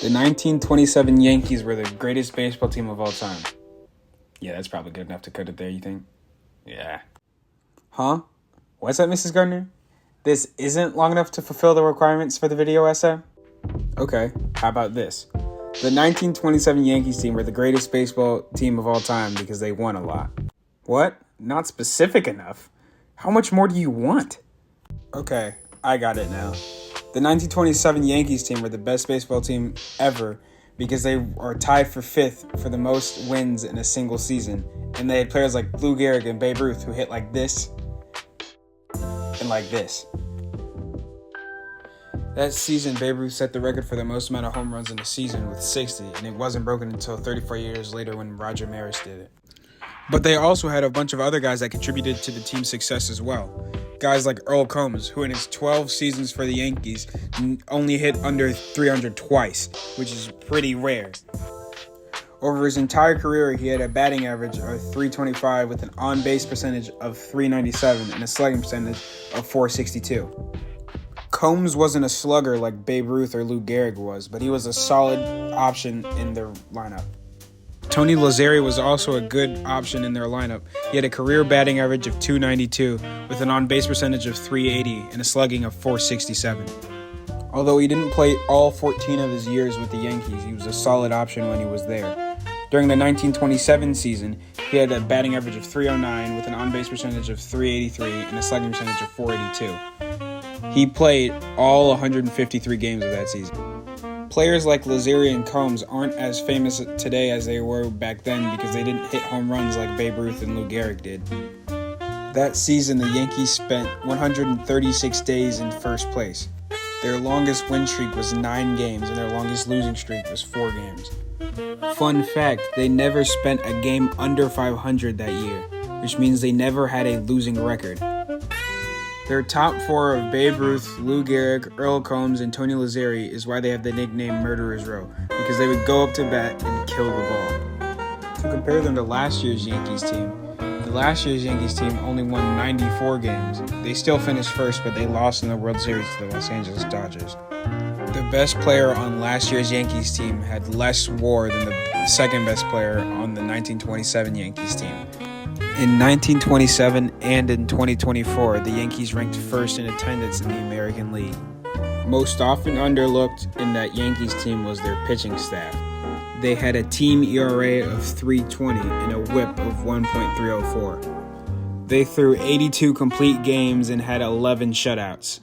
The 1927 Yankees were the greatest baseball team of all time. Yeah, that's probably good enough to cut it there, you think? Yeah. Huh? What's that, Mrs. Gardner? This isn't long enough to fulfill the requirements for the video essay? Okay, how about this? The 1927 Yankees team were the greatest baseball team of all time because they won a lot. What? Not specific enough? How much more do you want? Okay, I got it now. The 1927 Yankees team were the best baseball team ever because they are tied for fifth for the most wins in a single season. And they had players like Lou Gehrig and Babe Ruth who hit like this and like this. That season, Babe Ruth set the record for the most amount of home runs in a season with 60, and it wasn't broken until 34 years later when Roger Maris did it. But they also had a bunch of other guys that contributed to the team's success as well. Guys like Earl Combs, who in his 12 seasons for the Yankees only hit under 300 twice, which is pretty rare. Over his entire career, he had a batting average of .325 with an on-base percentage of .397 and a slugging percentage of .462. Combs wasn't a slugger like Babe Ruth or Lou Gehrig was, but he was a solid option in their lineup. Tony Lazzeri was also a good option in their lineup. He had a career batting average of .292 with an on-base percentage of .380 and a slugging of .467. Although he didn't play all 14 of his years with the Yankees, he was a solid option when he was there. During the 1927 season, he had a batting average of .309 with an on-base percentage of .383 and a slugging percentage of .482. He played all 153 games of that season. Players like Lazzeri and Combs aren't as famous today as they were back then because they didn't hit home runs like Babe Ruth and Lou Gehrig did. That season, the Yankees spent 136 days in first place. Their longest win streak was 9 games, and their longest losing streak was 4 games. Fun fact, they never spent a game under 500 that year, which means they never had a losing record. Their top 4 of Babe Ruth, Lou Gehrig, Earl Combs, and Tony Lazzeri is why they have the nickname Murderers Row, because they would go up to bat and kill the ball. To compare them to last year's Yankees team, the last year's Yankees team only won 94 games. They still finished first, but they lost in the World Series to the Los Angeles Dodgers. The best player on last year's Yankees team had less WAR than the second best player on the 1927 Yankees team. In 1927 and in 2024, the Yankees ranked first in attendance in the American League. Most often underlooked in that Yankees team was their pitching staff. They had a team ERA of .320 and a WHIP of 1.304. They threw 82 complete games and had 11 shutouts.